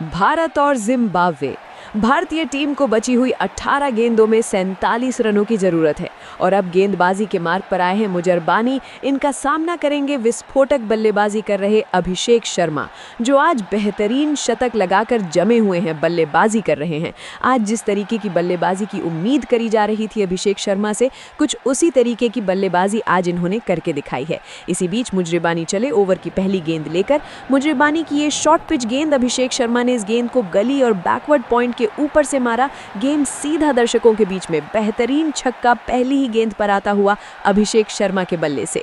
भारत और जिम्बाब्वे। भारतीय टीम को बची हुई 18 गेंदों में 47 रनों की जरूरत है और अब गेंदबाजी के मार्ग पर आए हैं मुजरबानी। इनका सामना करेंगे विस्फोटक बल्लेबाजी कर रहे अभिषेक शर्मा, जो आज बेहतरीन शतक लगाकर जमे हुए हैं, बल्लेबाजी कर रहे हैं। आज जिस तरीके की बल्लेबाजी की उम्मीद करी जा रही थी अभिषेक शर्मा से, कुछ उसी तरीके की बल्लेबाजी आज इन्होंने करके दिखाई है। इसी बीच मुजरबानी चले ओवर की पहली गेंद लेकर। मुजरबानी की ये शॉर्ट पिच गेंद, अभिषेक शर्मा ने इस गेंद को गली और बैकवर्ड पॉइंट के ऊपर से मारा। गेंद सीधा दर्शकों के बीच में, बेहतरीन छक्का पहली ही गेंद पर आता हुआ अभिषेक शर्मा के बल्ले से।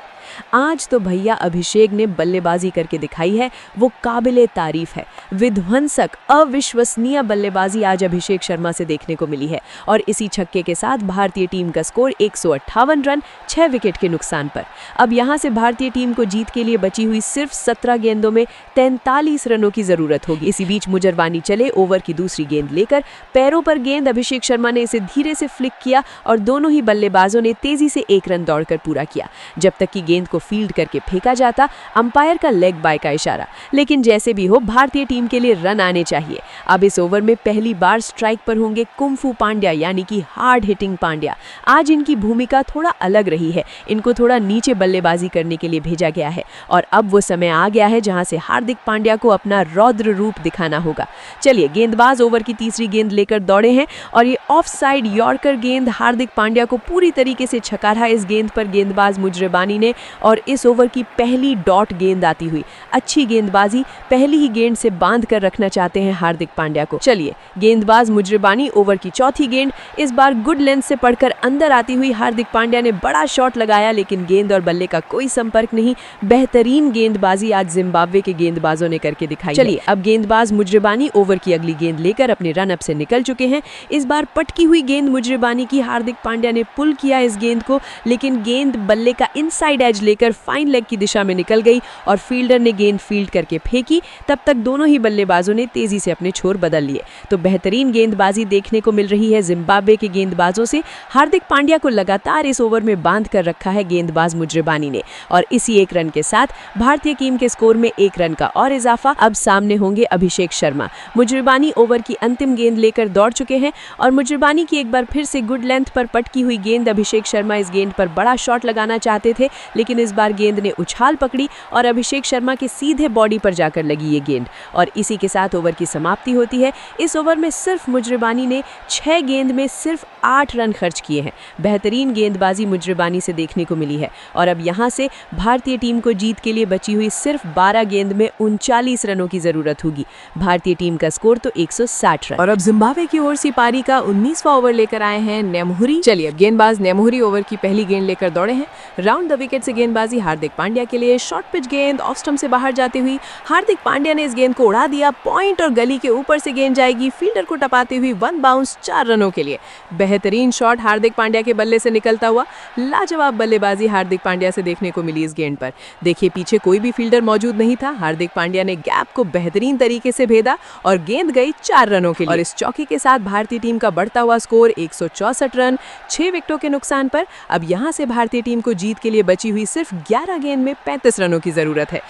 आज तो भैया अभिषेक ने बल्लेबाजी करके दिखाई है, वो काबिले तारीफ है। विध्वंसक, अविश्वसनीय बल्लेबाजी आज अभिषेक शर्मा से देखने को मिली है और इसी छक्के के साथ भारतीय टीम का स्कोर 158 रन 6 विकेट के नुकसान पर। अब यहां से भारतीय टीम को जीत के लिए बची हुई सिर्फ 17 गेंदों में 43 रनों की जरूरत होगी। इसी बीच मुजरबानी चले ओवर की दूसरी गेंद लेकर। पैरों पर गेंद, अभिषेक शर्मा ने इसे धीरे से फ्लिक किया और दोनों ही बल्लेबाजों ने तेजी से 1 रन दौड़कर पूरा किया। जब तक कि गेंद को फील्ड करके फेंका जाता, अंपायर का लेग बाय का इशारा। लेकिन जैसे भी हो, भारतीय टीम के लिए रन आने चाहिए। अब इस ओवर में पहली बार स्ट्राइक पर होंगे कुंफू पांड्या, यानी कि हार्ड हिटिंग पांड्या। आज इनकी भूमिका थोड़ा अलग रही है, इनको थोड़ा नीचे बल्लेबाजी करने के लिए भेजा गया है और अब वो समय आ गया है जहां से हार्दिक पांड्या को अपना रौद्र रूप दिखाना होगा। चलिए, गेंदबाज ओवर की तीसरी गेंद लेकर दौड़े हैं और ये ऑफ साइड यॉर्कर गेंद हार्दिक पांड्या को पूरी तरीके से छकारा। इस गेंद पर गेंदबाज मुजरबानी ने और इस ओवर की पहली डॉट गेंद आती हुई। अच्छी गेंदबाजी, पहली ही गेंद से बांध कर रखना चाहते हैं हार्दिक पांड्या को। चलिए, गेंदबाज मुजरबानी ओवर की चौथी गेंद, इस बार गुड लेंथ से पड़कर अंदर आती हुई हार्दिक पांड्या ने बड़ा शॉट लगाया, लेकिन गेंद और बल्ले का कोई संपर्क नहीं। बेहतरीन गेंदबाजी आज जिम्बाब्वे के गेंदबाजों ने करके दिखाई। चलिए, अब गेंदबाज मुजरबानी ओवर की अगली गेंद लेकर अपने रन अप से निकल चुके हैं। इस बार पटकी हुई गेंद मुजरबानी की, हार्दिक पांड्या ने पुल किया इस गेंद को, लेकिन गेंद बल्ले का इनसाइड एज लेकर फाइन लेग की दिशा में निकल गई और फील्डर ने गेंद फील्ड करके फेंकी। तब तक दोनों ही बल्लेबाजों ने तेजी से अपने छोर बदल लिए। तो बेहतरीन गेंदबाजी देखने को मिल रही है जिम्बाब्वे के गेंदबाजों से। हार्दिक पांड्या को लगातार इस ओवर में बांध कर रखा है गेंदबाज मुजरबानी ने और इसी 1 रन के साथ भारतीय टीम के स्कोर में 1 रन का और इजाफा। अब सामने होंगे अभिषेक शर्मा। मुजरबानी ओवर की अंतिम गेंद लेकर दौड़ चुके हैं और मुजरबानी की एक बार फिर से गुड लेंथ पर पटकी हुई गेंद। अभिषेक शर्मा इस गेंद पर बड़ा शॉट लगाना चाहते थे, लेकिन इस बार गेंद ने उछाल पकड़ी और अभिषेक शर्मा के सीधे बॉडी पर जाकर लगी ये गेंद और इसी के साथ ओवर की समाप्ति होती है। इस ओवर में सिर्फ मुजरबानी ने 6 गेंद में सिर्फ 8 रन खर्च किए हैं। बेहतरीन गेंदबाजी मुजरबानी से देखने को मिली है और अब यहां से भारतीय टीम को जीत के लिए बची हुई सिर्फ 12 गेंद में 39 रनों की जरूरत होगी। भारतीय टीम का स्कोर तो 160 रन। और अब जिम्बाब्वे की ओर से पारी का 19वां ओवर लेकर आए हैं नेमुरी। चलिए, अब गेंदबाज नेमुरी ओवर की पहली गेंद लेकर दौड़े हैं। राउंड द विकेट से गेंदबाजी हार्दिक पांड्या के लिए। शॉर्ट पिच गेंद ऑफ स्टंप से बाहर जाती हुई हार्दिक पांड्या ने इस गेंद को उड़ा दिया। पॉइंट और गली के ऊपर से गेंद जाएगी, फील्डर को टपाती हुई 1 बाउंस 4 रनों के लिए। बेहतरीन शॉट हार्दिक पांड्या के बल्ले से निकलता हुआ। लाजवाब बल्लेबाजी हार्दिक पांड्या से देखने को मिली इस गेंद पर। देखिए, पीछे कोई भी फील्डर मौजूद नहीं था। हार्दिक पांड्या ने गैप को बेहतरीन तरीके से भेदा और गेंद गई 4 रनों के लिए। और इस चौके के साथ भारतीय टीम का बढ़ता हुआ स्कोर 164 रन 6 विकेटों के नुकसान पर। अब यहां से भारतीय टीम को जीत के लिए बची हुई सिर्फ 11 गेंद में 35 रनों की जरूरत है।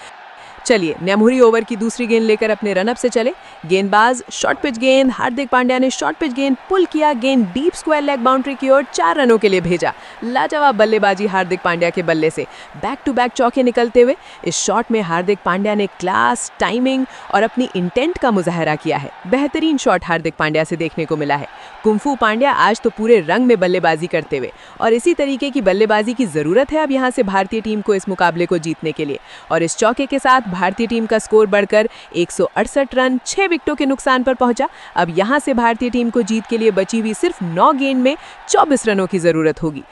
चलिए, नेमुरी ओवर की दूसरी गेंद लेकर अपने रनअप से चले। गेंदबाज शॉर्ट पिच गेंद, हार्दिक पांड्या ने शॉर्ट पिच गेंद पुल किया, गेंद डीप स्क्वायर लेग बाउंड्री की ओर 4 रनों के लिए भेजा। लाजवाब बल्लेबाजी हार्दिक पांड्या के बल्ले से बैक टू बैक चौके निकलते हुए इस शॉट में हार्दिक पांड्या ने क्लास, टाइमिंग और अपनी इंटेंट का मुजाहरा किया है। बेहतरीन शॉट हार्दिक पांड्या से देखने को मिला है। कुंफू पांड्या आज तो पूरे रंग में बल्लेबाजी करते हुए और इसी तरीके की बल्लेबाजी की जरूरत है अब यहां से भारतीय टीम को इस मुकाबले को जीतने के लिए। और इस चौके के साथ भारतीय टीम का स्कोर बढ़कर 168 रन 6 विकेटों के नुकसान पर पहुंचा। अब यहां से भारतीय टीम को जीत के लिए बची हुई सिर्फ 9 गेंद में 24 रनों की जरूरत होगी।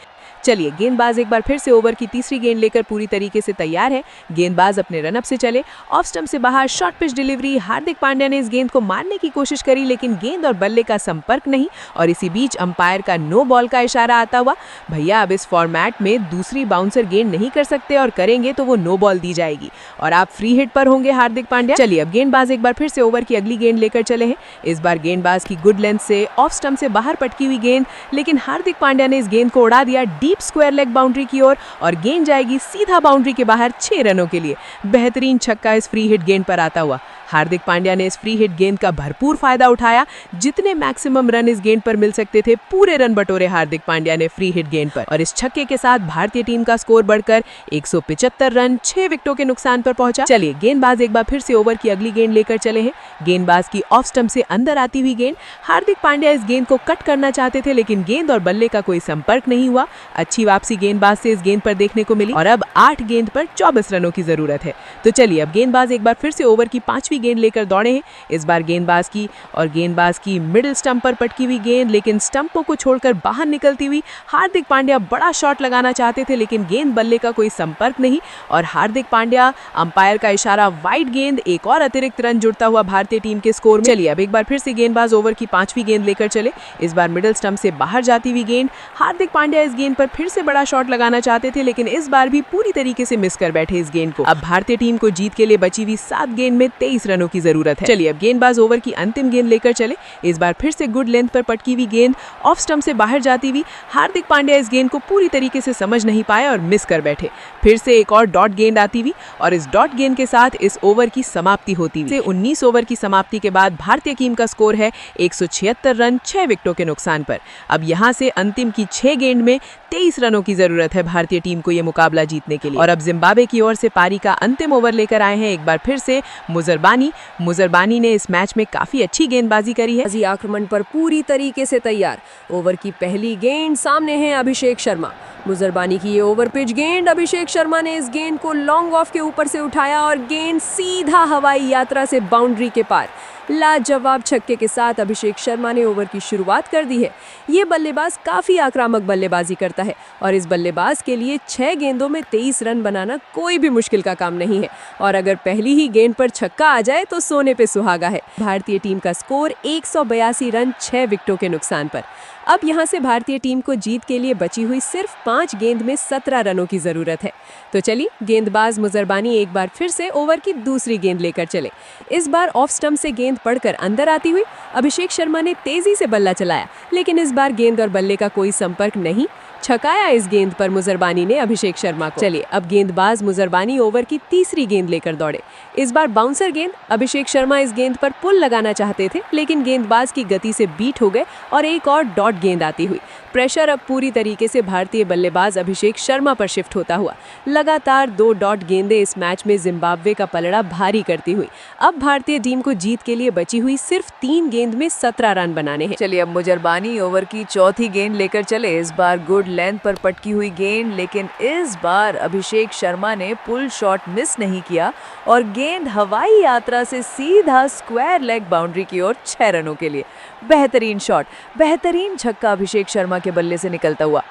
चलिए, गेंदबाज एक बार फिर से ओवर की तीसरी गेंद लेकर पूरी तरीके से तैयार है। गेंदबाज अपने रनअप से चले। ऑफ स्टंप से बाहर short pitch delivery. Hardik Pandya ने इस गेंद को मारने की कोशिश करी, लेकिन गेंद और बल्ले का संपर्क नहीं और इसी बीच अंपायर का नो बॉल का इशारा आता हुआ। भैया, अब इस फॉर्मेट में दूसरी बाउंसर गेंद नहीं कर सकते और करेंगे तो वो नो बॉल दी जाएगी और आप फ्री हिट पर होंगे हार्दिक पांड्या। चलिए, अब गेंदबाज एक बार फिर से ओवर की अगली गेंद लेकर चले हैं। इस बार गेंदबाज की गुड लेंथ से ऑफ स्टंप से बाहर पटकी हुई गेंद, लेकिन हार्दिक पांड्या ने इस गेंद को उड़ा दिया डीप स्क्वायर लेग बाउंड्री की ओर और गेंद जाएगी सीधा बाउंड्री के बाहर 6 रनों के लिए। बेहतरीन छक्का इस फ्री हिट गेंद पर आता हुआ। हार्दिक पांड्या ने इस फ्री हिट गेंद का भरपूर फायदा उठाया। जितने मैक्सिमम रन इस गेंद पर मिल सकते थे पूरे रन बटोरे हार्दिक पांड्या ने फ्री हिट गेंद पर, और इस छक्के के साथ भारतीय टीम का स्कोर बढ़कर 175 रन 6 विकेटों के नुकसान पर पहुंचा। चलिए गेंदबाज एक बार फिर से ओवर की अगली गेंद लेकर चले हैं। गेंदबाज की ऑफ स्टंप से अंदर आती हुई गेंद, हार्दिक पांड्या इस गेंद को कट करना चाहते थे लेकिन गेंद और बल्ले का कोई संपर्क नहीं हुआ। अच्छी वापसी गेंदबाज से इस गेंद पर देखने को मिली और अब 8 गेंद पर 24 रनों की जरूरत है। तो चलिए अब गेंदबाज एक बार फिर से ओवर की 5वीं गेंद लेकर दौड़े हैं। इस बार गेंदबाज की मिडिल स्टंप पर पटकी हुई गेंद, लेकिन स्टंपों को छोड़कर बाहर निकलती हुई। हार्दिक पांड्या बड़ा शॉट लगाना चाहते थे लेकिन गेंद बल्ले का कोई संपर्क नहीं और हार्दिक पांड्या, अंपायर का इशारा, वाइड गेंद, एक और अतिरिक्त रन जुड़ता हुआ भारतीय टीम के स्कोर में। चलिए अब एक बार फिर से गेंदबाज ओवर की 5वीं गेंद लेकर चले। इस बार मिडिल स्टंप से बाहर जाती हुई गेंद, हार्दिक पांड्या इस गेंद पर फिर से बड़ा शॉट लगाना चाहते थे लेकिन इस बार भी पूरी तरीके से मिस कर बैठे इस गेंद को। अब भारतीय टीम को जीत के लिए बची हुई 7 गेंद में 23 रनों की जरूरत है। चलिए अब गेंदबाज ओवर की अंतिम गेंद लेकर चले। इस बार फिर से गुड लेंथ पर पटकी हुई गेंद, ऑफ स्टंप से बाहर जाती हुई। हार्दिक पांड्या इस गेंद को पूरी तरीके से समझ नहीं पाए और मिस कर बैठे। फिर से एक और डॉट गेंद आती हुई और इस डॉट गेंद के साथ इस ओवर की समाप्ति होती हुई। 19 ओवर की समाप्ति के बाद भारतीय टीम का स्कोर है 176 रन 6 विकेटों के नुकसान पर। अब यहां से अंतिम की 6 गेंद में 23 रनों की जरूरत है भारतीय टीम को यह मुकाबला जीतने के लिए। और अब जिम्बाब्वे की ओर से पारी का अंतिम ओवर लेकर आए हैं एक बार फिर से मुजरबानी ने इस मैच में काफी अच्छी गेंदबाजी करी है। आक्रमण पर पूरी तरीके से तैयार। ओवर की पहली गेंद, सामने है अभिषेक शर्मा। मुजरबानी की ये ओवर पिच गेंद, अभिषेक शर्मा ने इस गेंद को लॉन्ग ऑफ के ऊपर से उठाया और गेंद सीधा हवाई यात्रा से बाउंड्री के पार। लाजवाब छक्के के साथ अभिषेक शर्मा ने ओवर की शुरुआत कर दी है। ये बल्लेबाज काफी आक्रामक बल्लेबाजी करता है और इस बल्लेबाज के लिए 6 गेंदों में 23 रन बनाना कोई भी मुश्किल का काम नहीं है और अगर पहली ही गेंद पर छक्का आ जाए तो सोने पे सुहागा है। भारतीय टीम का स्कोर 182 रन 6 विकेटों के नुकसान पर। अब यहां से भारतीय टीम को जीत के लिए बची हुई सिर्फ 5 गेंद में 17 रनों की जरूरत है। तो चलिए गेंदबाज मुजरबानी एक बार फिर से ओवर की दूसरी गेंद लेकर चले। इस बार ऑफ स्टंप से गेंद पड़कर अंदर आती हुई अभिषेक शर्मा ने तेजी से बल्ला चलाया लेकिन इस बार गेंद और बल्ले का कोई संपर्क नहीं। छकाया इस गेंद पर मुजरबानी ने अभिषेक शर्मा को। चलिए अब गेंदबाज मुजरबानी ओवर की तीसरी गेंद लेकर दौड़े। इस बार बाउंसर गेंद, अभिषेक शर्मा इस गेंद पर पुल लगाना चाहते थे लेकिन गेंदबाज की गति से बीट हो गए और एक और डॉट गेंद आती हुई। प्रेशर अब पूरी तरीके से भारतीय बल्लेबाज अभिषेक शर्मा पर शिफ्ट होता हुआ। लगातार 2 डॉट गेंदें इस मैच में जिम्बाब्वे का पलड़ा भारी करती हुई। अब भारतीय टीम को जीत के लिए बची हुई सिर्फ 3 गेंद में 17 रन बनाने हैं। चलिए अब मुजरबानी ओवर की चौथी गेंद लेकर चले। इस बार गुड लेंथ पर पटकी हुई गेंद, लेकिन इस बार अभिषेक शर्मा ने पुल शॉट मिस नहीं किया और गेंद हवाई यात्रा से सीधा स्क्वायर लेग बाउंड्री की ओर 6 रनों के लिए। बेहतरीन शॉट, बेहतरीन छक्का अभिषेक शर्मा के बल्ले से निकलता हुआ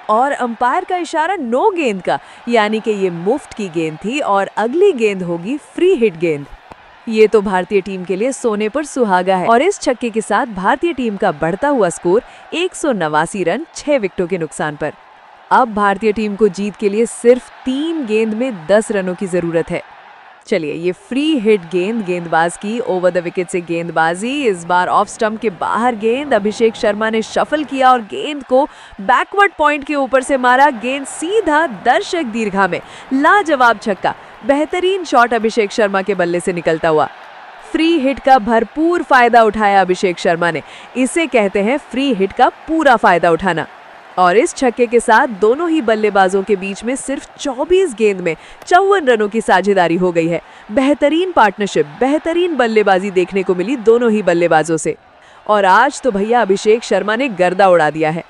और अंपायर का इशारा नो गेंद का, यानी कि ये मुफ्त की गेंद थी और अगली गेंद होगी फ्री हिट गेंद। ये तो भारतीय टीम के लिए सोने पर सुहागा है और इस छक्के के साथ भारतीय टीम का बढ़ता हुआ स्कोर 189 रन 6 विकेटों के नुकसान पर। अब भारतीय टीम को जीत के लिए सिर्फ 3 गेंद में 10 रनों की जरूरत है। चलिए ये फ्री हिट गेंदबाज की ओवर द विकेट से गेंदबाजी। इस बार ऑफ स्टंप के बाहर गेंद, अभिषेक शर्मा ने शफल किया और गेंद को बैकवर्ड पॉइंट के ऊपर से मारा। गेंद सीधा दर्शक दीर्घा में। लाजवाब छक्का, बेहतरीन शॉट अभिषेक शर्मा के बल्ले से निकलता हुआ। फ्री हिट का भरपूर फायदा उठाया अभिषेक शर्मा ने। इसे कहते हैं फ्री हिट का पूरा फायदा उठाना। और इस छक्के के साथ दोनों ही बल्लेबाजों के बीच में सिर्फ 24 गेंद में 54 रनों की साझेदारी हो गई है। बेहतरीन पार्टनरशिप, बेहतरीन बल्लेबाजी देखने को मिली दोनों ही बल्लेबाजों से। और आज तो भैया अभिषेक शर्मा ने गर्दा उड़ा दिया है।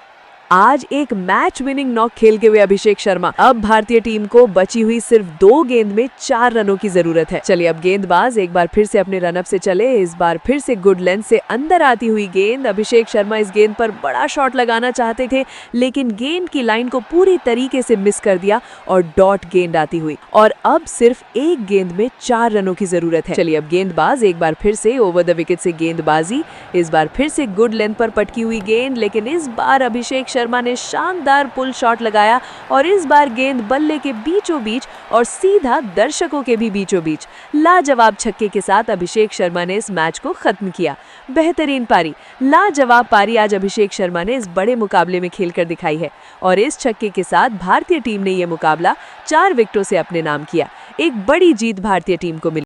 आज एक मैच विनिंग नॉक खेल के हुए अभिषेक शर्मा। अब भारतीय टीम को बची हुई सिर्फ 2 गेंद में 4 रनों की जरूरत है। चलिए अब गेंदबाज एक बार फिर से अपने रनअप से चले। इस बार फिर से गुड लेंथ से अंदर आती हुई गेंद, अभिषेक शर्मा इस गेंद पर बड़ा शॉट लगाना चाहते थे लेकिन गेंद की लाइन को पूरी तरीके से मिस कर दिया और डॉट गेंद आती हुई। और अब सिर्फ 1 गेंद में 4 रनों की जरूरत है। चलिए अब गेंदबाज एक बार फिर से ओवर द विकेट से गेंदबाजी। इस बार फिर से गुड लेंथ पर पटकी हुई गेंद, लेकिन इस बार अभिषेक शर्मा ने शानदार पुल शॉट लगाया और इस बार गेंद बल्ले के बीचों बीच और सीधा दर्शकों के भी बीचों बीच। लाजवाब छक्के के साथ अभिषेक शर्मा ने इस मैच को खत्म किया। बेहतरीन पारी, लाजवाब पारी आज अभिषेक शर्मा ने इस बड़े मुकाबले में खेलकर दिखाई है और इस छक्के के साथ भारतीय टीम ने यह मुकाबला 4 विकेटों से अपने नाम किया। एक बड़ी जीत भारतीय टीम को मिली।